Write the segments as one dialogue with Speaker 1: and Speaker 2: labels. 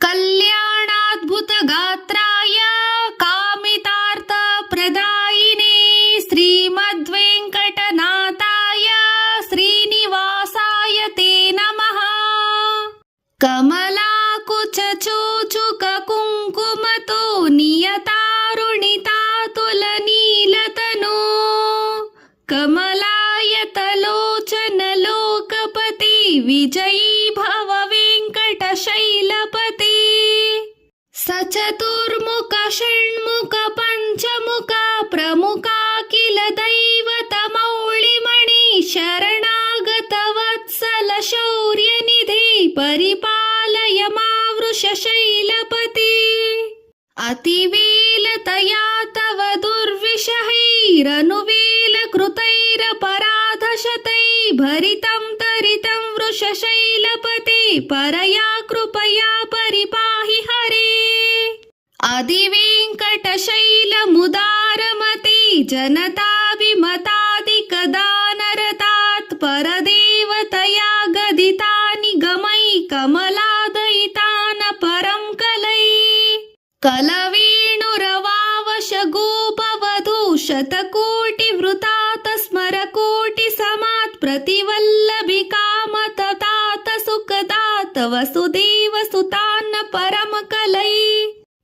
Speaker 1: कल्याणाद्भुतगात्राय कामितार्थप्रदायिने श्रीमद्वेङ्कटनाथाय श्रीनिवासाय ते नमः। कमलाकुचचूचुककुङ्कुमतो नियतारुणितातुलनीलतनो कमलायतलोचनलोकपति विजयी भव वेङ्कटशैलपति। सचतुर्मुख षण्मुख पञ्चमुख प्रमुखा किल दैवतमौळिमणि शरणागत वत्सल शौर्यनिधे परिपालय मावृषशैलपति। अतिवेलतया तव दुर्विषहैरनुवेलकृतैरपराधशतै भरितं तरितं वृषशैलपते परया कृपया परिपाहि हरे। आदिवेङ्कटशैलमुदारमते जनताभिमतादिकदानरतात् परदेवतया गदितानि गमै कमलादयितान् परं कलै। कलवेणुरवावशगोपवधू शतकोटिवृतात् स्मरकोटिसमात् प्रतिवल्लभिकामततात सुखदात् वसुदेवसुतान् परं कलै।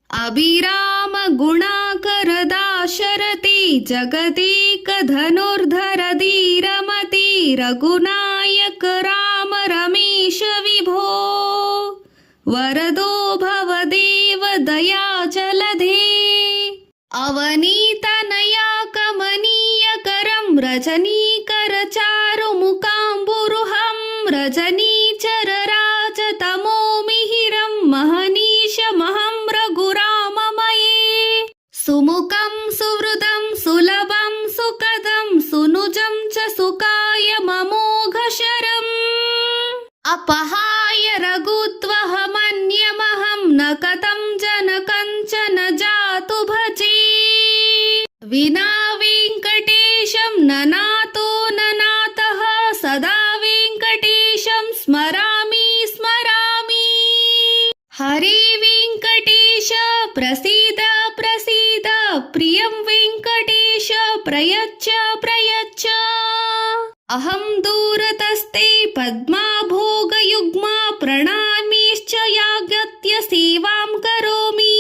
Speaker 1: अभिराम गुणाकर दाशरथि जगदेक धनुर्धर धीरमति रघुनायक राम रमेश विभो वरदो भवदेव दया जलधे। अवनीतनया कमनीयकरं रजनीकर चारुमुकाम्बुरुहं रजनीचर राजतमो मिहिरं महनीशमहं रघुराममये। सुमुखं सुहृदं सुलभं सुखदं सुनुजं च सुकायममोघशरम् अपहाय रघुत्वहमन्यमहं न कथं जनकञ्चन जातु भजे। विना वेङ्कटेशं ननातो ननातः सदा वेङ्कटेशं स्मरामि स्मरामि। हरे वेङ्कटेश प्रसीद प्रसीद प्रियं वेङ्कटेश प्रयच्छ प्रयच्छ। अहं दूरतस्ते पद्माभोगयुग्मा प्रणामीश्च यागत्य सेवां करोमि।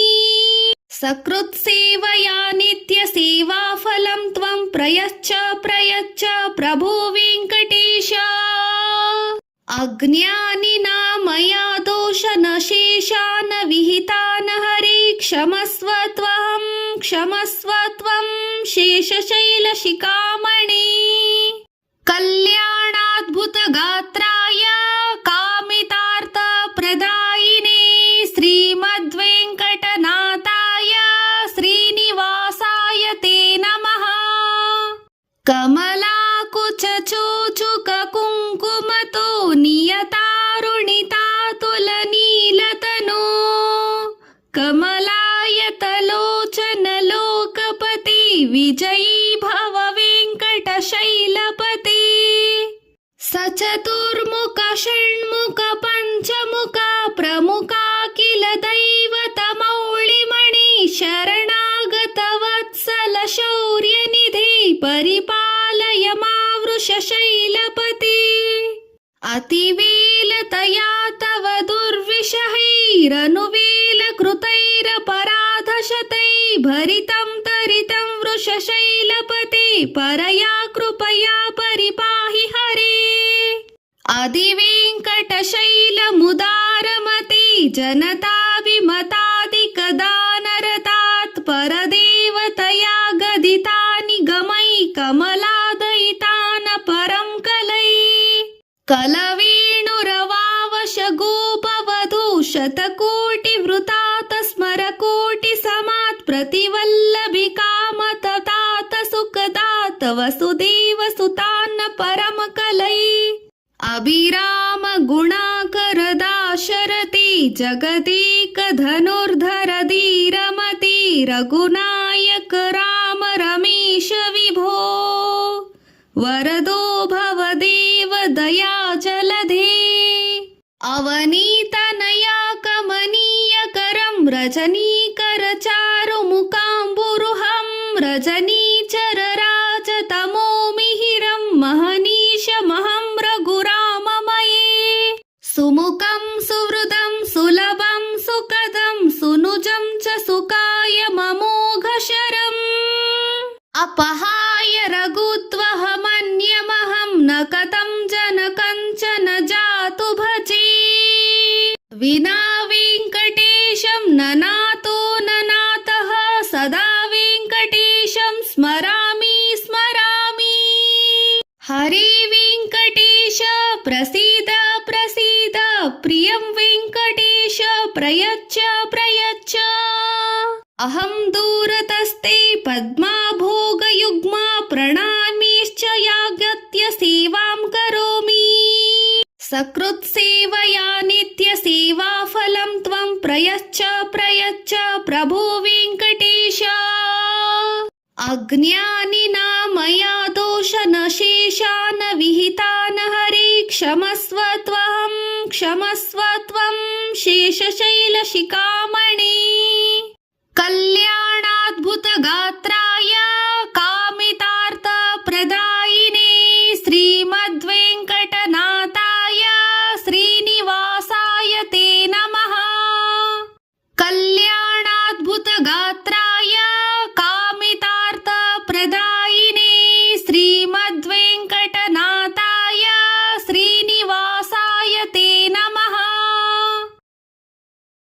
Speaker 1: सकृत्सेवया नित्यसेवाफलं त्वं प्रयच्छ प्रयच्छ प्रभो वेङ्कटेश। अज्ञानिना मया दोषनशेषान् विहितान् हरे क्षमस्व त्वं शेषशैलशिखामणे। कल्याणाद्भुतगात्राय कामितार्थप्रदायिने श्रीमद्वेङ्कटनाथाय श्रीनिवासाय ते नमः। कमलाकुचचूचुककुङ्कुमतो नियतारुणितातुलनीलतनो कमलायतलोचनलोकपति विजयी भव वेङ्कटशैलपति। सचतुर्मुख षण्मुख पञ्चमुख प्रमुखा किल दैवतमौळिमणि शरणागत वत्सल शौर्यनिधे परिपालय मावृषशैलपति। अतिवेलतया तव दुर्विषहैरनुवेलकृतैरपराधशतै भरितं तरितं वृषशैलपते परया कृपया परिपाहि हरे। आदिवेङ्कटशैलमुदारमते जनताभिमतादिकदानरतात् परदेवतया गदितानि गमै कमलादयितान् परं कलै। कलवेणुरवावशगोपवधू शतकोटिवृतात् स्मरकोटिसमात् प्रतिवल्लभिकामततात सुखदात् वसुदेवसुतान् परं कलै। अभिराम गुणाकर दाशरथि जगदेक धनुर्धर धीरमति रघुनायक राम रमेश विभो वरदो भवदेव दया जलधे। अवनीतनया कमनीय रजनीकरचारुमुकाम्बुरुहं रजनीचरराजतमो मिहिरं महनीशमहं रघुराममये सुमुखं सुहृदं सुलभं सुखदं सुनुजं च सुकायममोघशरम् अपहाय रघुत्वहमन्यमहं न कथं जनकञ्चन जातु भजे विना वेङ्कटेशं ननातो ननातः सदा वेङ्कटेशं स्मरामि स्मरामि हरे वेङ्कटेश प्रसीद प्रसीद प्रियं वेङ्कटेश प्रयच्छ प्रयच्छ अहं दूरतस्ते पद्माभोगयुग्मा प्रणामीश्च यागत्य सेवां करोमि सकृत्सेवया नित्यसेवाफलं त्वं प्रयच्छ प्रयच्छ प्रभो वेङ्कटेश अज्ञानिना मया दोषनशेषान् विहितान् हरे क्षमस्व त्वं शेषशैलशिखामणे कल्याणाद्भुतगात्रा